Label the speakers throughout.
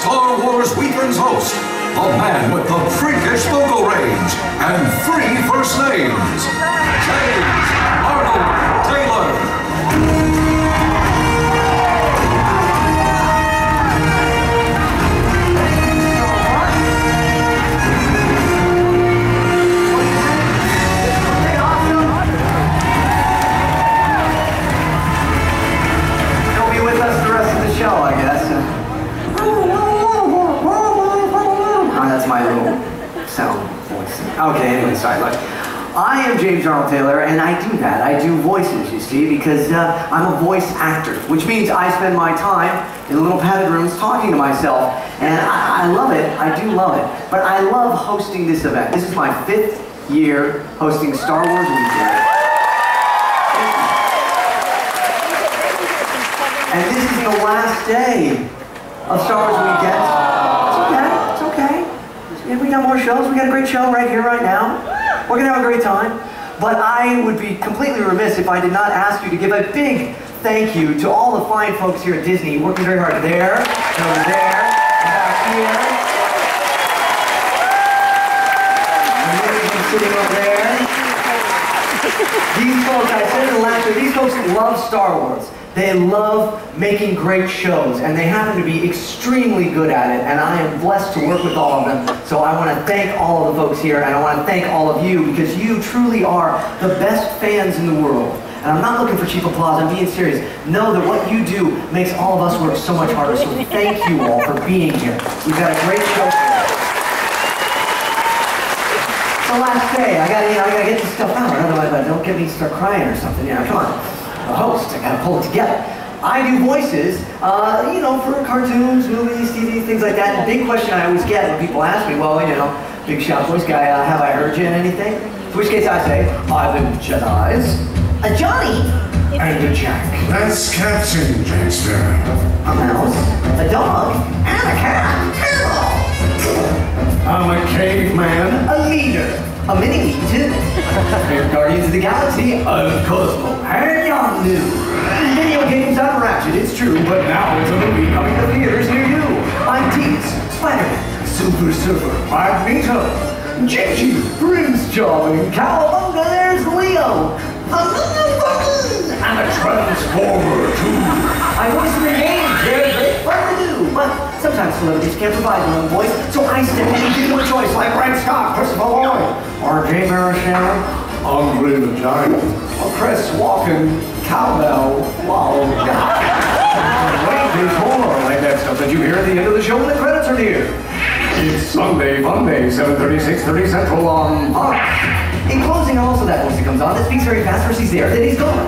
Speaker 1: Star Wars Weekend's host, a man with the freakish vocal range and 3 first names, James Arnold Taylor.
Speaker 2: Show, I guess. Oh, that's my little sound voice. Okay, anyway, sorry. Look, I am James Arnold Taylor, and I do that. I do voices, you see, because I'm a voice actor, which means I spend my time in little padded rooms talking to myself, and I love it. I do love it. But I love hosting this event. This is my 5th year hosting Star Wars Weekend. And this is the last day of Star Wars Weekend. It's okay, it's okay. We got more shows. We got a great show right here, right now. We're gonna have a great time. But I would be completely remiss if I did not ask you to give a big thank you to all the fine folks here at Disney, working very hard there, and over there, and back here. And sitting over there. These folks, I said in the last year, these folks love Star Wars. They love making great shows, and they happen to be extremely good at it, and I am blessed to work with all of them. So I want to thank all of the folks here, and I want to thank all of you, because you truly are the best fans in the world. And I'm not looking for cheap applause, I'm being serious. Know that what you do makes all of us work so much harder, so thank you all for being here. We've got a great show here. It's the last day. I gotta get this stuff out, otherwise don't get me to start crying or something. Yeah, come on. A host, I gotta pull it together. I do voices, you know, for cartoons, movies, TV, things like that. And the big question I always get when people ask me, well, you know, big shot voice guy, have I heard you in anything? In which case I say, I've been Jedi's, a Johnny, and a Jack.
Speaker 1: That's Captain James Arnold.
Speaker 2: A mouse, a dog, and a cat.
Speaker 1: I'm a caveman,
Speaker 2: A leader, a mini-me too. We're Guardians of the Galaxy, a Cosmo, and Yondu. Video games on Ratchet, it's true, but now it's a movie coming to theaters near you. I'm Tease, Spider-Man, Silver Surfer, Magneto, Gigi, Prince Charming, Cowabunga, there's Leo. I'm a Transformer too. I voice the game, very fun to do, but sometimes celebrities can't provide their own voice, so I step in and give them a choice, like Brad Scott, Christopher Lloyd, R.J. Marishall, Andre the Giant, or Chris Walken, Cowbell, wow, wait, there's more like that stuff that you hear at the end of the show when the credits are near. It's Sunday, Monday, 7:30, 6:30 Central on Fox. In closing, also that voice that comes on that speaks very fast first he's there, then he's gone.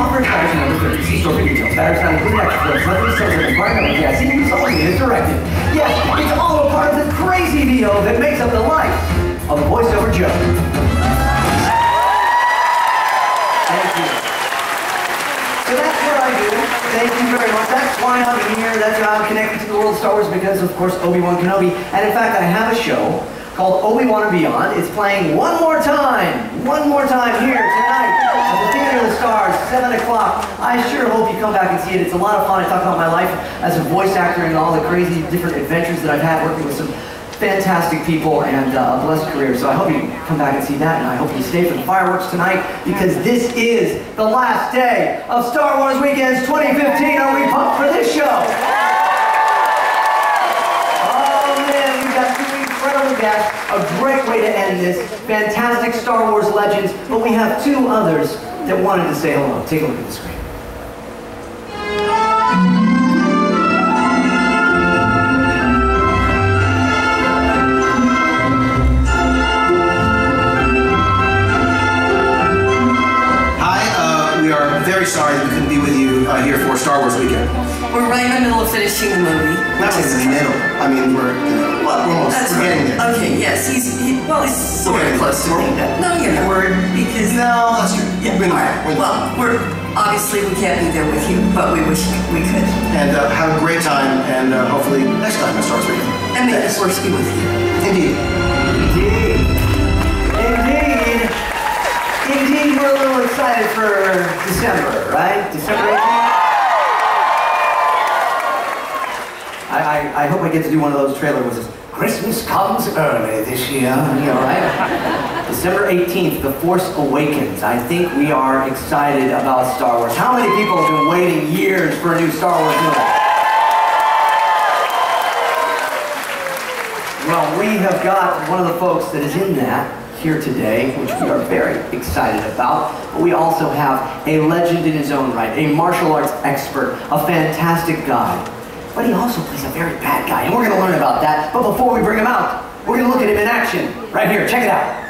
Speaker 2: Offer expires in number 30, see store for details. Batteries not included extra clips, letters, sensor, and environmental gas, even someone is directed. Yes, it's all a part of the crazy VO that makes up the life of a voiceover Joe. Thank you. So that's what I do. Thank you very much. That's why I'm here. That's how I'm connected to the world of Star Wars, because, of course, Obi-Wan Kenobi. And in fact, I have a show called Obi-Wan and Beyond. It's playing one more time here tonight at the Theater of the Stars, 7 o'clock. I sure hope you come back and see it. It's a lot of fun. I talk about my life as a voice actor and all the crazy different adventures that I've had working with some fantastic people and a blessed career. So I hope you come back and see that, and I hope you stay for the fireworks tonight, because this is the last day of Star Wars Weekends 2015. Are we pumped for this show? Guests, a great way to end this. Fantastic Star Wars legends, but we have 2 others that wanted to say hello. Take a look at the screen.
Speaker 3: Hi, we are very sorry that we couldn't be with you here for Star Wars Weekend.
Speaker 4: We're right in the middle of finishing the movie.
Speaker 3: Not in the middle. I mean, we're getting there.
Speaker 4: Okay, yes, he's sort of close to being done. No, you're not. Because...
Speaker 3: No, that's true.
Speaker 4: Yeah, all right. Well, obviously we can't be there with you, but we wish we could.
Speaker 3: And have a great time, and hopefully next time at Star Wars Weekend.
Speaker 4: And may the Force be with you.
Speaker 3: Indeed.
Speaker 2: Indeed, we're a little excited for December, right? December 18th? I I hope I get to do one of those trailer ones. Christmas comes early this year, you know, right? December 18th, The Force Awakens. I think we are excited about Star Wars. How many people have been waiting years for a new Star Wars movie? Well, we have got one of the folks that is in that here today, which we are very excited about. But we also have a legend in his own right, a martial arts expert, a fantastic guy. But he also plays a very bad guy, and we're going to learn about that. But before we bring him out, we're going to look at him in action. Right here, check it out.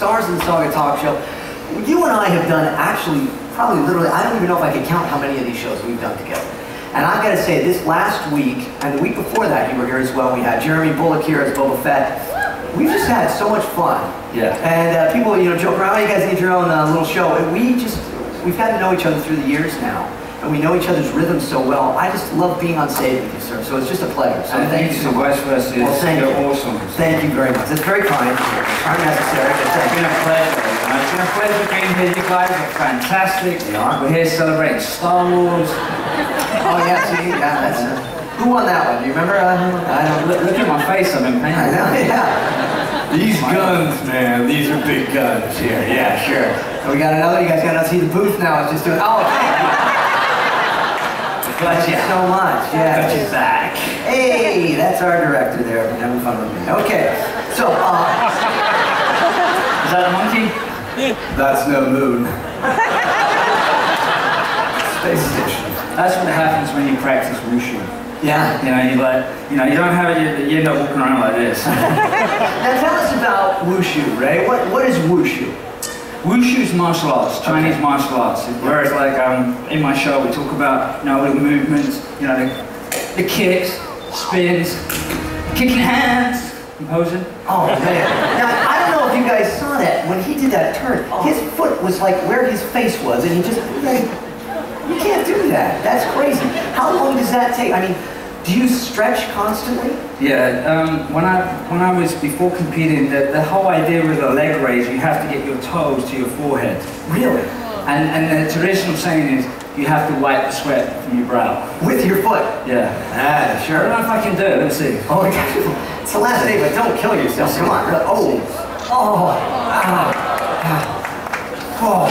Speaker 2: Stars in the Saga talk show. You and I have done actually, probably literally, I don't even know if I can count how many of these shows we've done together. And I've got to say, this last week, and the week before that, you were here as well. We had Jeremy Bullock here as Boba Fett. We've just had so much fun.
Speaker 5: Yeah.
Speaker 2: And people, you know, joke around, oh, you guys need your own little show. And we've gotten to know each other through the years now. And we know each other's rhythms so well. I just love being on stage with you, sir. So it's just a pleasure. So
Speaker 5: thank you so much for us.
Speaker 2: Well, thank you.
Speaker 5: Awesome.
Speaker 2: Thank you very much. It's very kind. Unnecessary, but thank you.
Speaker 5: It's been a pleasure. It's been a pleasure being here. You guys are fantastic.
Speaker 2: Yeah.
Speaker 5: We're here celebrating Star Wars.
Speaker 2: Oh yeah, see, yeah, that's who won that one? Do you remember? I don't
Speaker 5: look at my face. I'm in pain.
Speaker 2: I know, yeah. These guns, man. These are big guns here. Yeah, sure. We got another. You guys got to see the booth now. It's just doing. Oh, thank you. Thank you so much. Yeah.
Speaker 5: Got you back.
Speaker 2: Hey, that's our director there. Having fun with me. Okay. So,
Speaker 5: is that a monkey?
Speaker 2: That's no moon. Space station.
Speaker 5: That's what happens when you practice wushu.
Speaker 2: Yeah.
Speaker 5: You don't have it, you end up walking around like this.
Speaker 2: Now tell us about wushu, Ray. What is wushu?
Speaker 5: Wushu is martial arts, Chinese martial arts. Whereas, like, in my show, we talk about, the movements, the kicks, spins, kicking hands, composing.
Speaker 2: Oh man! Now I don't know if you guys saw that when he did that turn. His foot was like where his face was, and he just you can't do that. That's crazy. How long does that take? I mean, do you stretch constantly?
Speaker 5: Yeah, when I was before competing, the whole idea with a leg raise, you have to get your toes to your forehead.
Speaker 2: Really?
Speaker 5: And the traditional saying is you have to wipe the sweat from your brow.
Speaker 2: With your foot?
Speaker 5: Yeah.
Speaker 2: Ah, sure.
Speaker 5: I don't know if I can do it. Let's see.
Speaker 2: Oh my God. It's the last day, but don't kill yourself. Come on. Oh. Oh. Oh. Oh.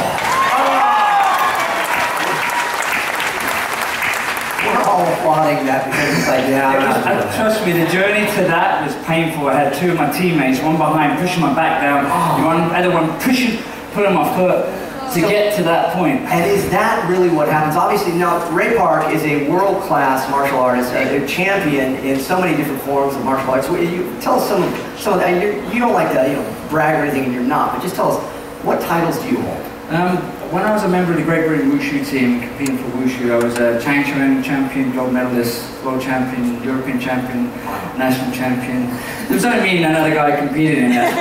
Speaker 2: We're all applauding that because it's like, yeah.
Speaker 5: Trust me, the journey to that was painful. I had two of my teammates, one behind pushing my back down, the other one pushing, putting my foot to get to that point.
Speaker 2: And is that really what happens? Obviously, now, Ray Park is a world-class martial artist, a champion in so many different forms of martial arts. You tell us some of that. You don't like to brag or anything, and you're not, but just tell us, what titles do you hold?
Speaker 5: When I was a member of the Great Britain Wushu team, competing for Wushu, I was a Changchun champion, gold medalist, world champion, European champion, national champion. There was only me and another guy competing in that.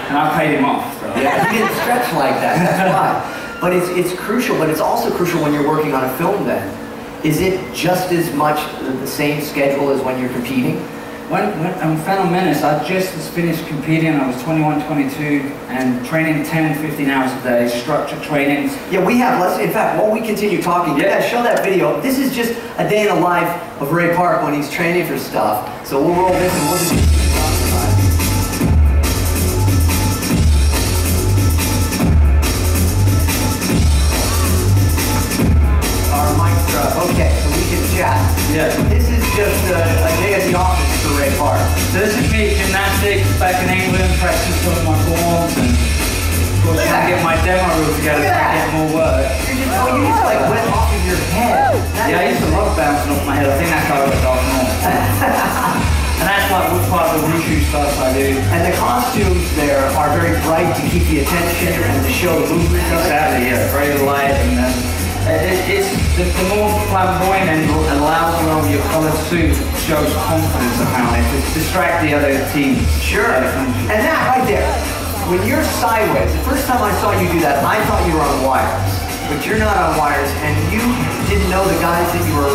Speaker 5: And I paid him off. So.
Speaker 2: Yeah, you didn't stretch like that, that's why. But it's crucial, but it's also crucial when you're working on a film then. Is it just as much the same schedule as when you're competing?
Speaker 5: When Phantom Menace, I just was finished competing. I was 21, 22, and training 10, 15 hours a day, structured trainings.
Speaker 2: Yeah, we have, in fact, while we continue talking, yeah, show that video. This is just a day in the life of Ray Park when he's training for stuff. So we'll roll this and we'll just keep talking about it. Our mics are up. Okay, so we can chat.
Speaker 5: Yeah.
Speaker 2: This is just a day at the office for Ray Park.
Speaker 5: So this is me, gymnastics, back in England, practicing some of my forms, and of course trying to get my demo reel together to get more work.
Speaker 2: You just like went off of your head.
Speaker 5: Yeah, I used to love bouncing off my head. I think that's how I got off more. And that's like what part of the Wushu stuff I do.
Speaker 2: And the costumes there are very bright to keep the attention and to show the movement of it.
Speaker 5: Exactly, yeah, very light, and then it's the more flamboyant and allows well your coloured suit shows confidence apparently to distract the other teams.
Speaker 2: Sure. And that right there, when you're sideways, the first time I saw you do that, I thought you were on wires. But you're not on wires, and you didn't know the guys that you were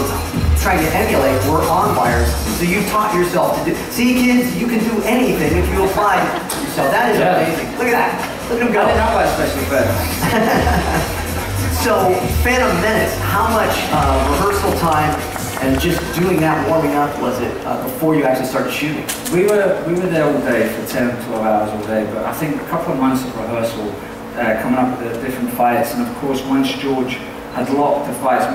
Speaker 2: trying to emulate were on wires. So you taught yourself to do. See, kids, you can do anything if you apply yourself. That is amazing. Look at that. Look at him go.
Speaker 5: I didn't know about special effects.
Speaker 2: So, Phantom Menace, how much rehearsal time and just doing that, warming up, was it before you actually started shooting?
Speaker 5: We were there all day for 10, 12 hours all day, but I think a couple of months of rehearsal, coming up with the different fights, and of course once George had locked the fights,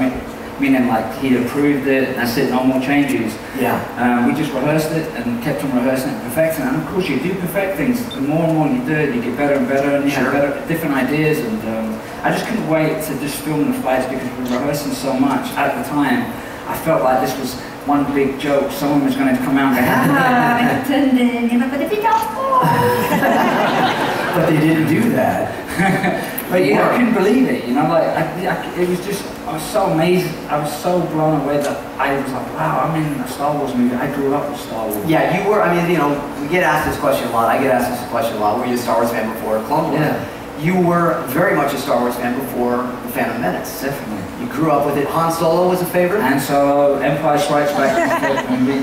Speaker 5: meaning like he approved it, and that's it, no more changes.
Speaker 2: Yeah.
Speaker 5: We just rehearsed it and kept on rehearsing it and perfecting it. And of course you do perfect things. The more and more you do it, you get better and better, and you have better, different ideas. And I just couldn't wait to just film the fights because we were rehearsing so much. At the time, I felt like this was one big joke. Someone was going to come out and go, pretending, you know, but if you don't fall.
Speaker 2: But they didn't do that.
Speaker 5: But you know, I couldn't believe it, you know, like, it was just, I was so amazed, I was so blown away that I was like, wow, I'm in a Star Wars movie, I grew up with Star Wars.
Speaker 2: Yeah, you were, I mean, you know, we get asked this question a lot, I get asked this question a lot, were you a Star Wars fan before Clone Wars? Yeah. You were very much a Star Wars fan before The Phantom Menace.
Speaker 5: Definitely.
Speaker 2: You grew up with it. Han Solo was a favorite?
Speaker 5: Han Solo, Empire Strikes Back,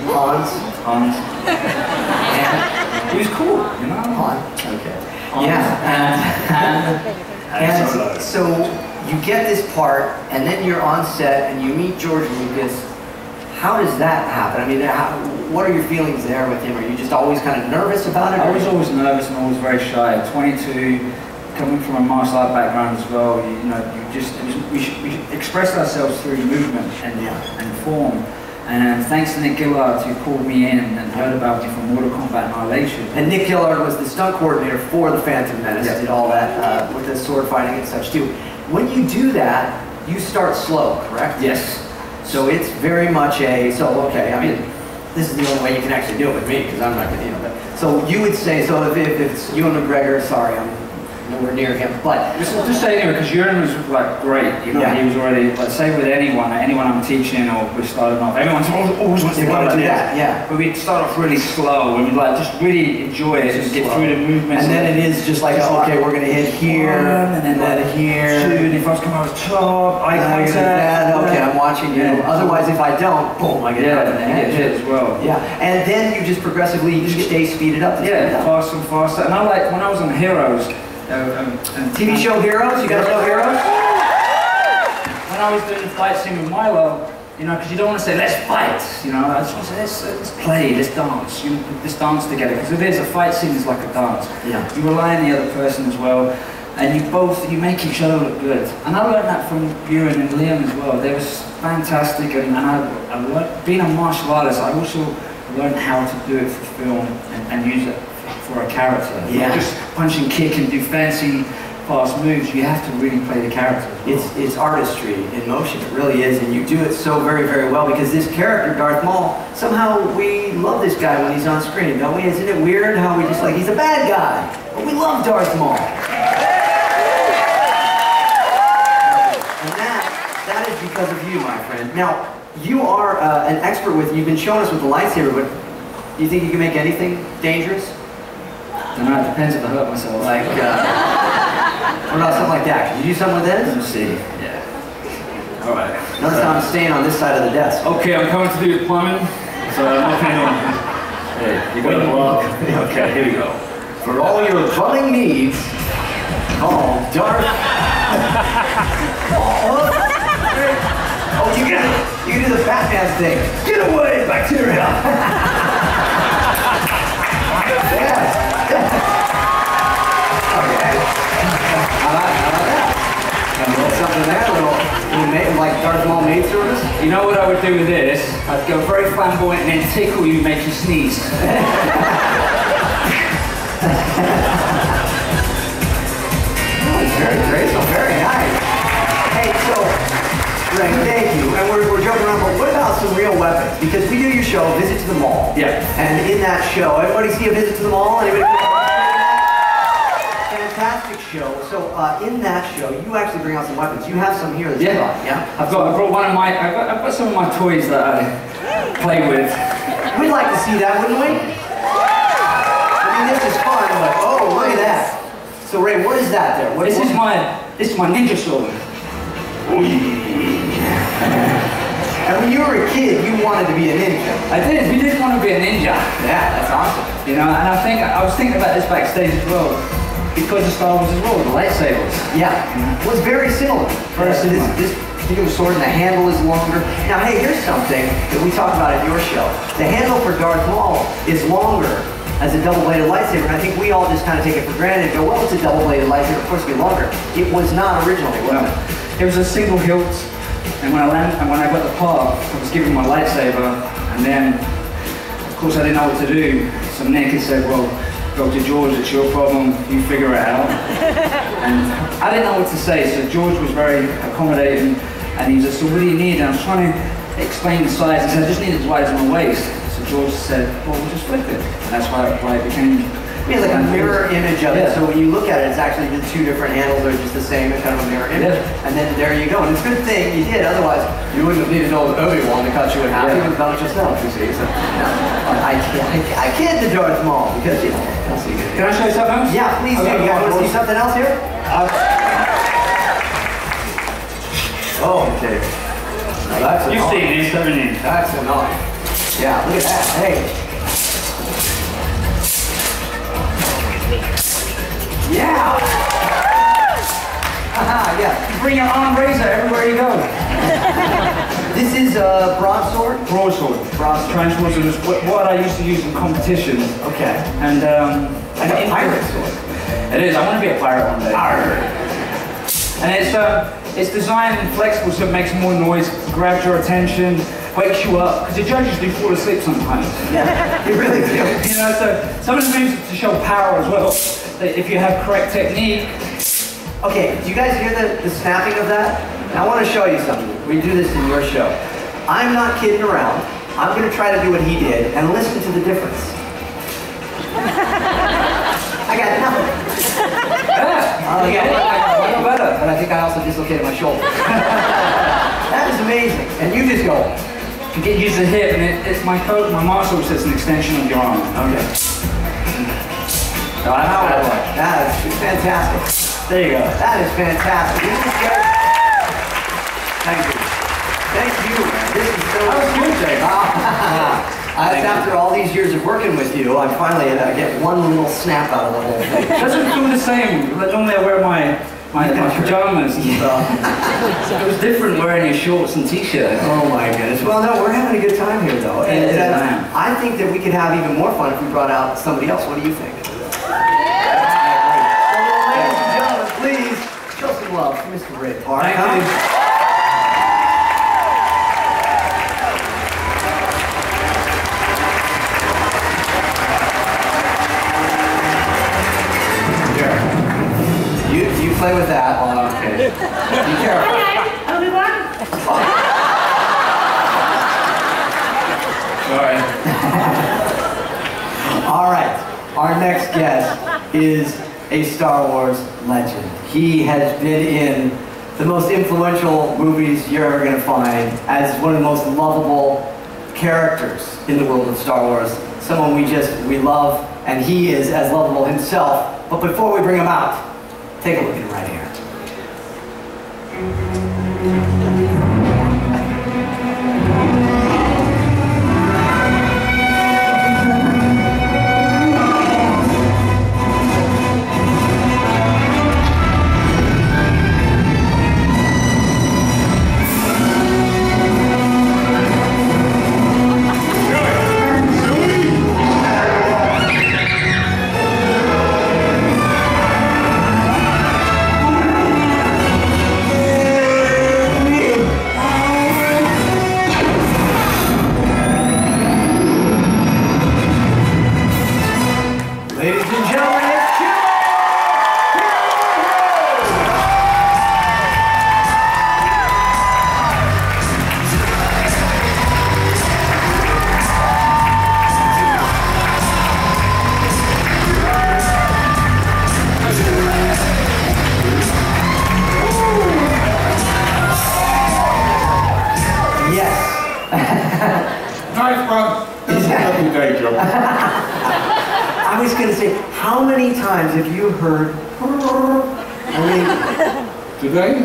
Speaker 2: Hans.
Speaker 5: And he was cool, you know?
Speaker 2: Han. Okay. Yeah. And so you get this part, and then you're on set, and you meet George Lucas. How does that happen? I mean, what are your feelings there with him? Are you just always kind of nervous about it?
Speaker 5: I was always nervous and always very shy. 22, coming from a martial art background as well, you know, we expressed ourselves through movement and form. And thanks to Nick Gillard who called me in and heard about me from Mortal Kombat Annihilation.
Speaker 2: And Nick Gillard was the stunt coordinator for The Phantom Menace, did all that with the sword fighting and such too. When you do that, you start slow, correct?
Speaker 5: Yes.
Speaker 2: So it's very much okay, I mean, this is the only way you can actually do it with me, because I'm not going to, you know, but, so you would say, so if it's Ewan McGregor, sorry, I'm nowhere near him, but...
Speaker 5: Just say anyway, because Ewan was like great, you know, he was already, like say with anyone I'm teaching or we're starting off, everyone's always wants to go like that, but we'd start off really slow and we'd like just really enjoy it and get through the movements.
Speaker 2: And then it is just like, okay, we're going to hit here, and then here.
Speaker 5: Shoot, if I was coming over the top, eye contact.
Speaker 2: Okay, I'm watching you. Otherwise, if I don't, boom, I get
Speaker 5: hit as well.
Speaker 2: Yeah, and then you just progressively stay speeded up.
Speaker 5: Faster and faster. And I like, when I was on Heroes,
Speaker 2: TV show Heroes? You guys know Heroes?
Speaker 5: When I was doing the fight scene with Milo, you know, because you don't want to say, let's fight, you know, I just want to say, let's play, let's dance, you know, let's dance together, because it is, a fight scene is like a dance. Yeah. You rely on the other person as well, and you make each other look good. And I learned that from Ewan and Liam as well. They were fantastic, and I learned, being a martial artist, I also learned how to do it for film and use it for a character. Not just punch and kick and do fancy fast moves. You have to really play the character.
Speaker 2: It's artistry in motion, it really is, and you do it so very, very well, because this character, Darth Maul, somehow we love this guy when he's on screen, don't we? Isn't it weird how we just like, he's a bad guy, but we love Darth Maul. because of you, my friend. Now, you are an expert you've been showing us with the lightsaber, but do you think you can make anything dangerous?
Speaker 5: I don't know, it depends if I hurt myself.
Speaker 2: Like, what about something like that? Can you do something with this?
Speaker 5: Let's see. Yeah. All right.
Speaker 2: Notice how I'm staying on this side of the desk.
Speaker 5: Okay, I'm coming to do the plumbing. So I'm not going to. Hey, you got to block. Okay, here we go.
Speaker 2: For all your plumbing needs, call Darth. Oh, you can do the Batman thing. Get away, bacteria. Yes. Okay. How about that? A little something there, a little like Darth Maul maid service.
Speaker 5: You know what I would do with this? I'd go very flamboyant and then tickle you, make you sneeze.
Speaker 2: Very graceful, very nice. Hey, so, Greg, thank you. And we're joking around, but what about some real weapons? Because we do your show, Visit to the Mall.
Speaker 5: Yeah.
Speaker 2: And in that show, everybody see a Visit to the Mall? Anybody? Fantastic show. So, in that show, you actually bring out some weapons. You have some here.
Speaker 5: Yeah. I've got some of my toys that I play with.
Speaker 2: We'd like to see that, wouldn't we? I mean, this is fun, but oh, look at that. So Ray, what is that there?
Speaker 5: This is my ninja sword.
Speaker 2: And when you were a kid, you wanted to be a ninja.
Speaker 5: I did. We did want to be a ninja.
Speaker 2: Yeah, that's awesome.
Speaker 5: You know, and I was thinking about this backstage as well, because of Star Wars as well, the lightsabers.
Speaker 2: Yeah, well, it's very similar. First, this particular sword, and the handle is longer. Now, hey, here's something that we talked about at your show. The handle for Darth Maul is longer as a double-bladed lightsaber, and I think we all just kind of take it for granted and go, well, it's a double-bladed lightsaber, of course it'll be longer. It was not originally, was it?
Speaker 5: It was a single hilt, and when I got the part, I was given my lightsaber, and then, of course, I didn't know what to do. So Nick had said, well, Dr. George, it's your problem, you figure it out. And I didn't know what to say, so George was very accommodating, and he was just, so what do you need? And I was trying to explain the size. He said, I just need it as wide as my waist. So George said, well, we'll just flip it. And that's why it became...
Speaker 2: Yeah, like a mirror image of it. So when you look at it, it's actually the two different handles are just the same, it's kind of a mirror image.
Speaker 5: Yeah.
Speaker 2: And then there you go. And it's a good thing you did, otherwise you wouldn't have needed old Obi-Wan to cut you in half. You would have done it yourself, you see. So, no, I can't do Darth Maul because, you know, that's what you can do.
Speaker 5: Can I show you something else?
Speaker 2: Yeah, please do. You guys want to see something else here? Oh, okay. Now that's a
Speaker 5: You've seen this, haven't you?
Speaker 2: That's a knife. Yeah, look at that. Hey. Yeah! Haha, yeah.
Speaker 5: You bring your arm razor everywhere you go.
Speaker 2: This is a broadsword?
Speaker 5: Broadsword.
Speaker 2: Broadsword.
Speaker 5: Transformers is what I used to use in competition.
Speaker 2: Okay.
Speaker 5: And
Speaker 2: a pirate sword.
Speaker 5: It is. I want to be a pirate one day.
Speaker 2: Arr.
Speaker 5: And it's designed and flexible so it makes more noise, grabs your attention, wakes you up. Because the judges do fall asleep sometimes.
Speaker 2: Yeah, they really do.
Speaker 5: You know, so some of the moves to show power as well. If you have correct technique.
Speaker 2: Okay, do you guys hear the snapping of that? Now, I want to show you something. We do this in your show. I'm not kidding around. I'm going to try to do what he did and listen to the difference. I got nothing. I got better, but I think I also dislocated my shoulder. That is amazing. And you just go.
Speaker 5: You get used to the hip, and it's my coat, my muscle says an extension of your arm.
Speaker 2: Okay.
Speaker 5: So
Speaker 2: that is fantastic.
Speaker 5: There you go.
Speaker 2: That is fantastic. Thank you. Thank you, man. This is so
Speaker 5: good, Jake.
Speaker 2: After all these years of working with you, I finally get one little snap out of the whole thing.
Speaker 5: It doesn't feel the same. Normally I wear my pajamas and stuff. It was different wearing your shorts and t-shirts.
Speaker 2: Oh my goodness. Well, no, we're having a good time here, though. And I think that we could have even more fun if we brought out somebody else. What do you think? Please show some love for Mr. Rick. All right.
Speaker 5: Thank you.
Speaker 2: You play with that. Okay. Be careful.
Speaker 6: Obi-Wan?
Speaker 5: Sorry.
Speaker 2: All right. Our next guest is a Star Wars legend. He has been in the most influential movies you're ever going to find, as one of the most lovable characters in the world of Star Wars. Someone we love, and he is as lovable himself. But before we bring him out, take a look at him right here. I was going to say, how many times have you heard?
Speaker 6: Today?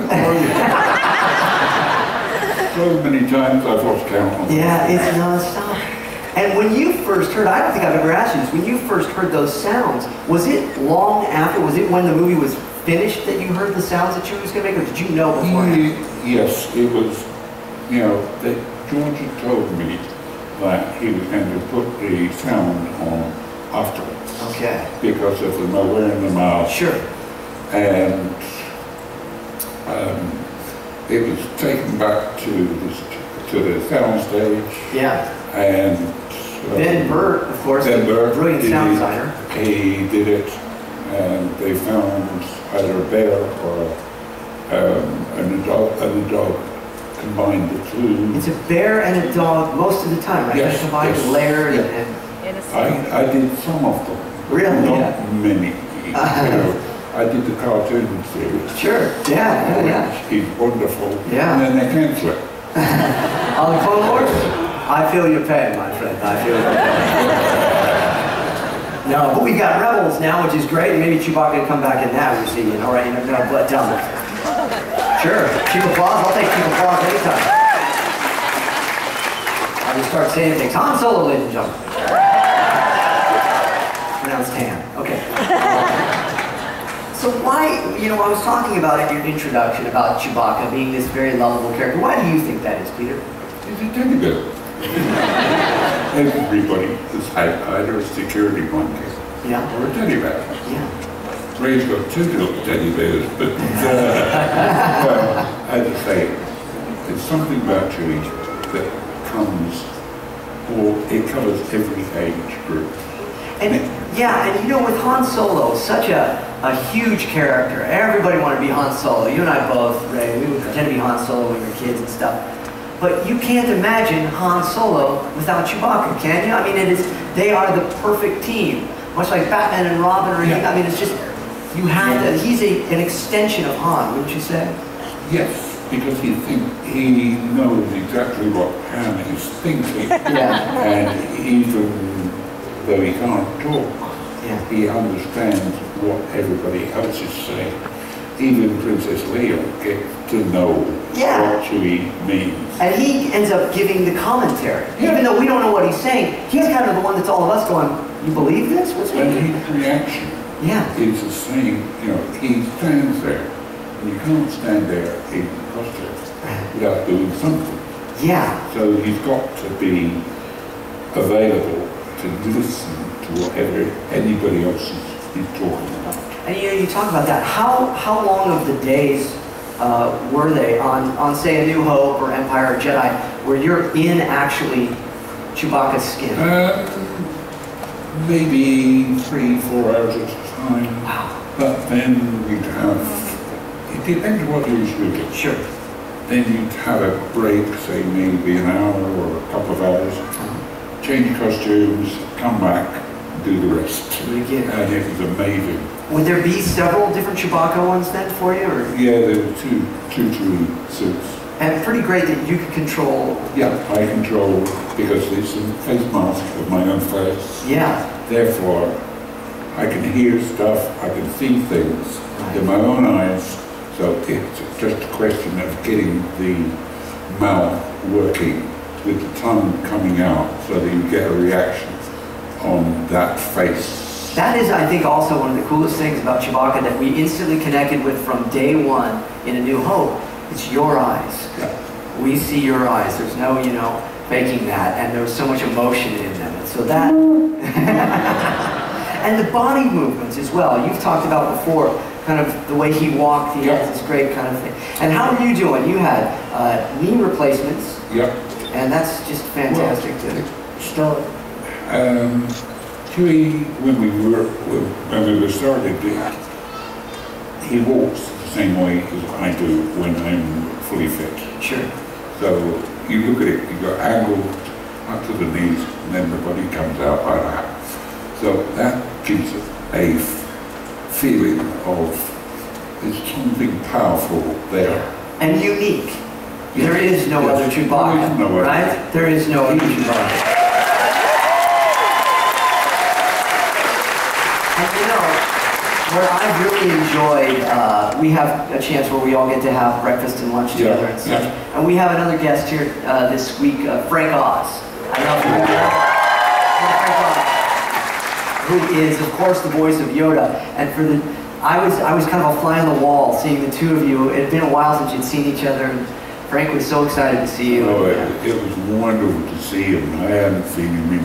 Speaker 6: So many times I've lost count.
Speaker 2: Yeah, it's non-stop. And when you first heard, I don't think I've ever asked you this, when you first heard those sounds, was it long after, was it when the movie was finished that you heard the sounds that you was going to make, or did you know beforehand?
Speaker 6: Yes, it was, you know, George had told me that he was going to put the sound on afterwards.
Speaker 2: Okay.
Speaker 6: Because of the wearing the mask.
Speaker 2: Sure.
Speaker 6: And it was taken back to the sound stage.
Speaker 2: Yeah.
Speaker 6: And
Speaker 2: Ben Burt, of course,
Speaker 6: Ben Burt,
Speaker 2: brilliant sound designer.
Speaker 6: He did it, and they found either a bear or a dog. Combined the two.
Speaker 2: It's a bear and a dog most of the time, right?
Speaker 6: Yes,
Speaker 2: They're combined,
Speaker 6: yes.
Speaker 2: layered,
Speaker 6: Yeah.
Speaker 2: and
Speaker 6: I did some of them.
Speaker 2: Really?
Speaker 6: Not
Speaker 2: Yeah.
Speaker 6: many. You know, I did the cartoon series.
Speaker 2: Sure. Yeah.
Speaker 6: He's wonderful.
Speaker 2: Yeah.
Speaker 6: And then they cancel it.
Speaker 2: On the Clone Wars, I feel your pain, my friend. I feel your pain. No, but we got Rebels now, which is great. Maybe Chewbacca can come back in that. We'll see. You know, right? You never know. But sure, cheap applause. I'll take cheap applause anytime. I'll just start saying things. Han Solo, ladies and gentlemen. Pronounced Han. Okay. So why, you know, I was talking about in your introduction about Chewbacca being this very lovable character. Why do you think that is, Peter?
Speaker 6: He's a teddy bear. Everybody has had either a security blanket or a teddy bear.
Speaker 2: Yeah.
Speaker 6: Ray's got two little teddy bears, but well, as I say, it's something about Chewie that comes, or it covers every age group.
Speaker 2: And and you know, with Han Solo, such a huge character, everybody wanted to be Han Solo. You and I both, Ray, we would pretend to be Han Solo when we were kids and stuff. But you can't imagine Han Solo without Chewbacca, can you? I mean, they are the perfect team. Much like Batman and Robin, or I mean, it's just, you have to, he's an extension of Han, wouldn't you say?
Speaker 6: Yes, because he knows exactly what Han is thinking. And even though he can't talk, he understands what everybody else is saying. Even Princess Leia gets to know what Chewie means.
Speaker 2: And he ends up giving the commentary. Even though we don't know what he's saying, he's kind of the one that's all of us going, you believe this? What's
Speaker 6: and his reaction is the same. You know, he stands there, and you can't stand there in costume without doing something.
Speaker 2: Yeah.
Speaker 6: So he's got to be available to listen to whatever anybody else is talking about.
Speaker 2: And you talk about that. How long of the days were they on say, A New Hope or Empire or Jedi, where you're in actually Chewbacca's skin?
Speaker 6: Maybe 3-4 hours at a time.
Speaker 2: Wow.
Speaker 6: But then we'd have, it depends what you were shooting.
Speaker 2: Sure.
Speaker 6: Then you'd have a break, say maybe an hour or a couple of hours, change costumes, come back, do the rest. And it was amazing.
Speaker 2: Would there be several different Chewbacca ones then for you? Or?
Speaker 6: Yeah, there were two Chewie suits.
Speaker 2: And pretty great that you could control.
Speaker 6: Yeah, I control, because it's a face mask of my own face.
Speaker 2: Yeah.
Speaker 6: Therefore, I can hear stuff, I can see things in my own eyes. So it's just a question of getting the mouth working with the tongue coming out so that you get a reaction on that face.
Speaker 2: That is, I think, also one of the coolest things about Chewbacca that we instantly connected with from day one in A New Hope. It's your eyes.
Speaker 6: Yeah.
Speaker 2: We see your eyes. There's no, faking that. And there was so much emotion in them. And so that... and the body movements as well. You've talked about before, kind of the way he walked. He has this great kind of thing. And how are you doing? You had knee replacements.
Speaker 6: Yep.
Speaker 2: And that's just fantastic to start.
Speaker 6: Chewie, when we were started, he walks the same way as I do when I'm fully fit.
Speaker 2: Sure.
Speaker 6: So you look at it, you go angled up to the knees, and then the body comes out like that. So that gives a feeling of there's something powerful there.
Speaker 2: And unique. There is no other Chewbacca, right? There is no other Chewbacca. And where I've really enjoyed, we have a chance where we all get to have breakfast and lunch together and such. And we have another guest here this week, Frank Oz. I don't know if you remember Frank Oz, who is, of course, the voice of Yoda. And for the, I was kind of a fly on the wall seeing the two of you. It had been a while since you'd seen each other. And Frank was so excited to see you.
Speaker 6: Oh, it was wonderful to see him. I hadn't seen him in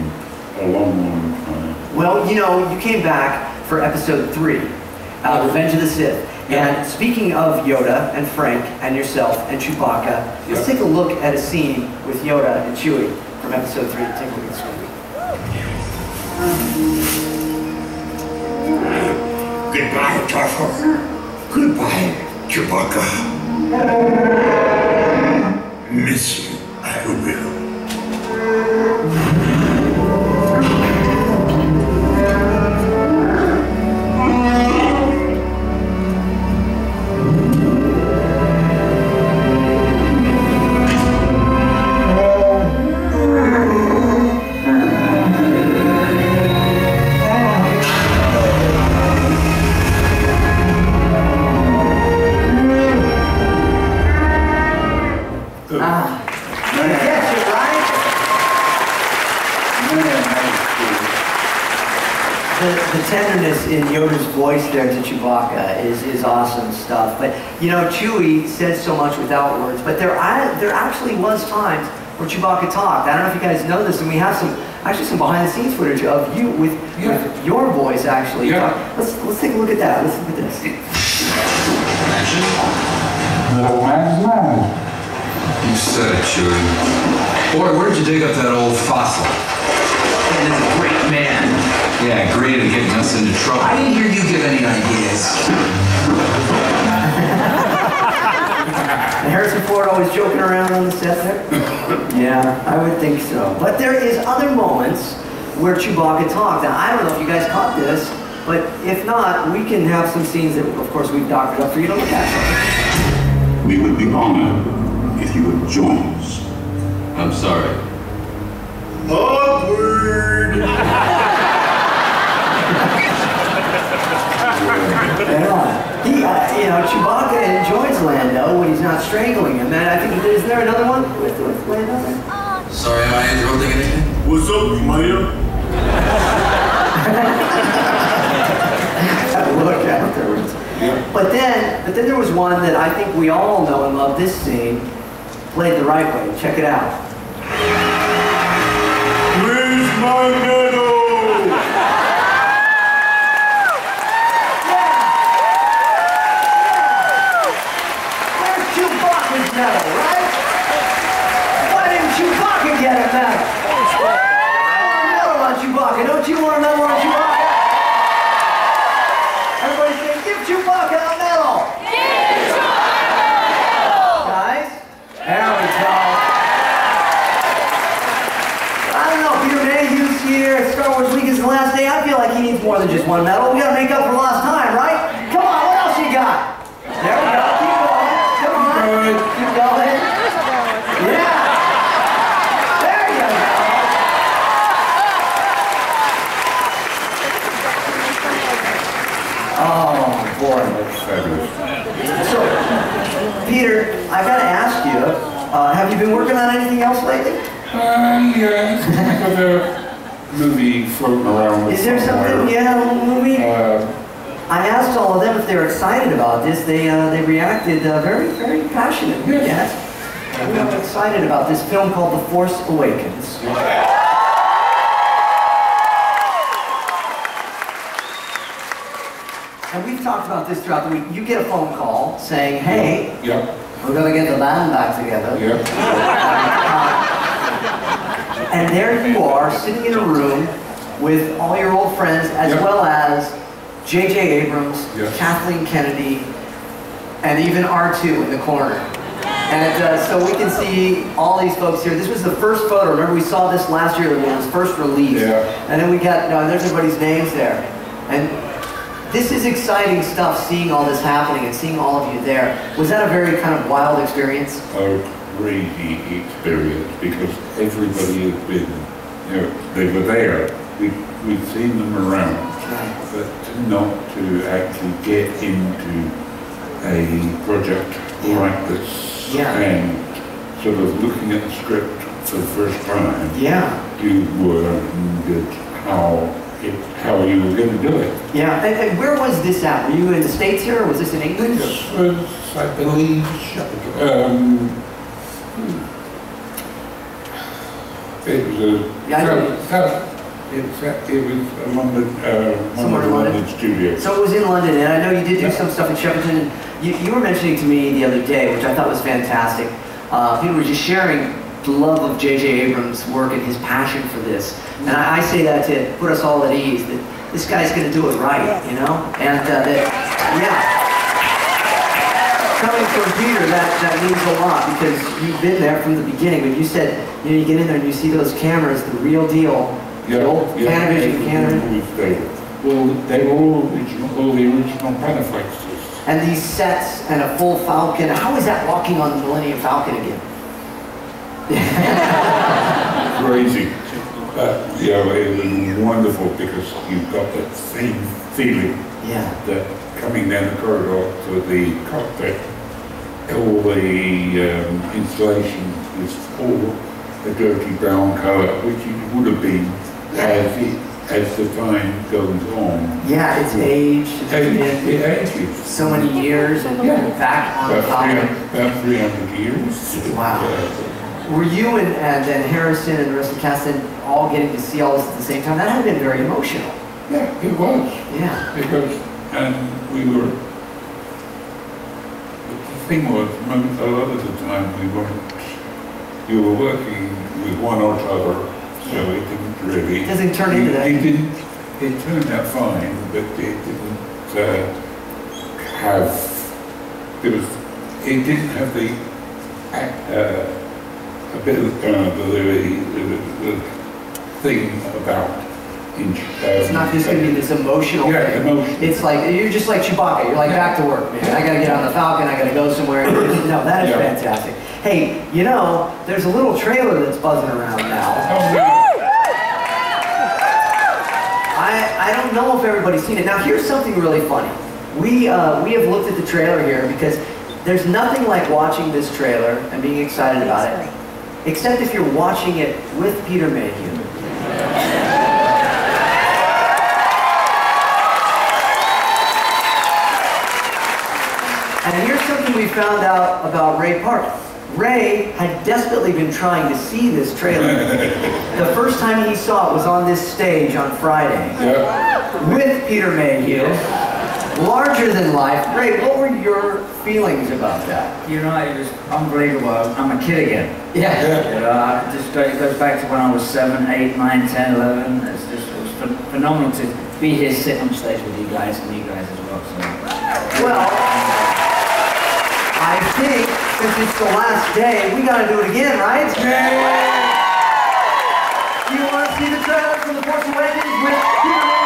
Speaker 6: a long, long time.
Speaker 2: Well, you came back for episode 3, Revenge of the Sith. And speaking of Yoda and Frank and yourself and Chewbacca, let's take a look at a scene with Yoda and Chewie from episode 3. Take a look at this one.
Speaker 7: Goodbye, Tuffle. Goodbye, Chewbacca. Miss you, I will.
Speaker 2: The tenderness in Yoda's voice there to Chewbacca is awesome stuff. But Chewie says so much without words. But there actually was times where Chewbacca talked. I don't know if you guys know this, and we have some behind the scenes footage of you with your voice actually.
Speaker 6: Yeah.
Speaker 2: Let's take a look at that. Let's look at this.
Speaker 6: Little man's man.
Speaker 1: You said it, Chewie. Boy, where did you dig up that old fossil?
Speaker 8: That is a great man.
Speaker 1: Yeah, great at getting us into trouble.
Speaker 8: I didn't hear you give any ideas.
Speaker 2: And Harrison Ford always joking around on the set there? Yeah, I would think so. But there is other moments where Chewbacca talked. Now, I don't know if you guys caught this, but if not, we can have some scenes that, of course, we've doctored up for you to look at.
Speaker 7: We would be honored if you would join us.
Speaker 1: I'm sorry.
Speaker 7: Upward!
Speaker 2: Chewbacca enjoys Lando when he's not strangling him. And I think, isn't there another one with Lando there?
Speaker 1: Sorry, am I interrupting anything?
Speaker 7: What's up, Maya?
Speaker 2: Look afterwards. But then there was one that I think we all know and love. This scene played the right way. Check it out.
Speaker 7: Where's my medal?
Speaker 2: Medal, right? Why didn't Chewbacca get a medal? Another one, Chewbacca. Don't you want another one, Chewbacca? Everybody say, give Chewbacca a medal. Give Chewbacca a medal. Guys, there we go. I don't know, Peter Mayhew's here. Star Wars Week is the last day. I feel he needs more than just one medal. We gotta make up for lost time, right? Come on, what else you got? There we go. Keep going. Come on. Keep going. Yeah. There you go. Oh, boy.
Speaker 6: That's fabulous.
Speaker 2: So, Peter, I gotta ask you, have you been working on anything else lately?
Speaker 6: Yeah, another movie floating around.
Speaker 2: Is there something? Yeah, a little movie? I asked all of them if they were excited about this. They reacted very, very passionately. Yes. I'm excited about this film called The Force Awakens. And we've talked about this throughout the week. You get a phone call saying, hey, we're going to get the band back together. And there you are, sitting in a room with all your old friends, as well as J.J. Abrams, Kathleen Kennedy, and even R2 in the corner. And so we can see all these folks here. This was the first photo. Remember, we saw this last year when it was first released. And then we got, there's everybody's names there. And this is exciting stuff, seeing all this happening and seeing all of you there. Was that a very kind of wild experience?
Speaker 6: A crazy experience, because everybody has been, they were there. We've seen them around, but not to actually get into a project like this and sort of looking at the script for the first time. You wondered how you were going to do it.
Speaker 2: And where was this at? Were you in the States here, or was this in England?
Speaker 6: This was, I believe, it was a London studio.
Speaker 2: So it was in London, and I know you did do some stuff in Shepperton. You were mentioning to me the other day, which I thought was fantastic. People were just sharing the love of J.J. Abrams' work and his passion for this. And I say that to put us all at ease, that this guy's going to do it right, And coming from Peter, that means a lot, because you've been there from the beginning. When you said, you get in there and you see those cameras, the real deal, the old Panavision camera.
Speaker 6: Well, they were all the original Panaflexes.
Speaker 2: And these sets and a full Falcon. How is that walking on the Millennium Falcon again?
Speaker 6: Crazy. But it was wonderful, because you've got that same feeling that coming down the corridor to the cockpit, all the installation is all a dirty brown colour, which it would have been as the time goes on.
Speaker 2: It's aged.
Speaker 6: It ages.
Speaker 2: So many years, and back on the cockpit.
Speaker 6: About 300 years.
Speaker 2: Wow. Were you and Harrison and the rest of the cast all getting to see all this at the same time? That had been very emotional.
Speaker 6: Yeah, it was. Because, we were, the thing was, a lot of the time you were working with one or t'other, so it didn't really...
Speaker 2: It doesn't turn into that.
Speaker 6: It turned out fine, but it didn't have the thing about
Speaker 2: it's not just going to be this emotional thing. It's like, you're just like Chewbacca. You're like, back to work, man. I got to get on the Falcon. I got to go somewhere. No, that is fantastic. Hey, there's a little trailer that's buzzing around now. I don't know if everybody's seen it. Now, here's something really funny. We have looked at the trailer here, because there's nothing like watching this trailer and being excited about it, except if you're watching it with Peter Mayhew. And here's something we found out about Ray Park. Ray had desperately been trying to see this trailer. The first time he saw it was on this stage on Friday with Peter Mayhew. Larger than life. Ray, what were your feelings about that?
Speaker 5: It was unbelievable. I'm a kid again.
Speaker 2: It
Speaker 5: goes back to when I was 7, 8, 9, 10, 11. It was phenomenal to be here sitting on stage with you guys and you guys as well. So.
Speaker 2: Well, I think since it's the last day, we got to do it again, right? You want to see the trailer for The Force Awakens with Peter Mayhew?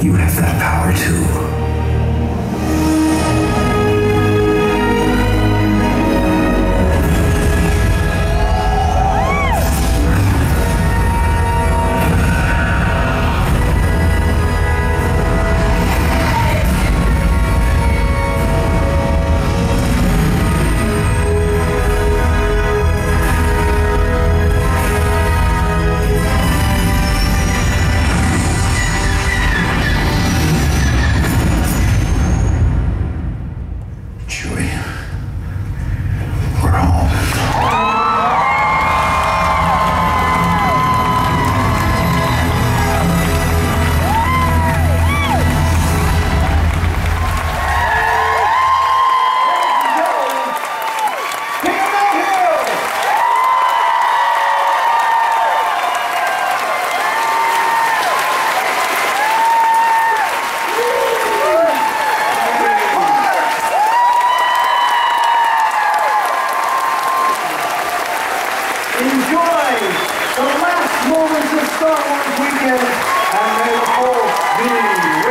Speaker 2: You have that power too. Enjoy the last moments of Star Wars weekend, and may the Force be with you.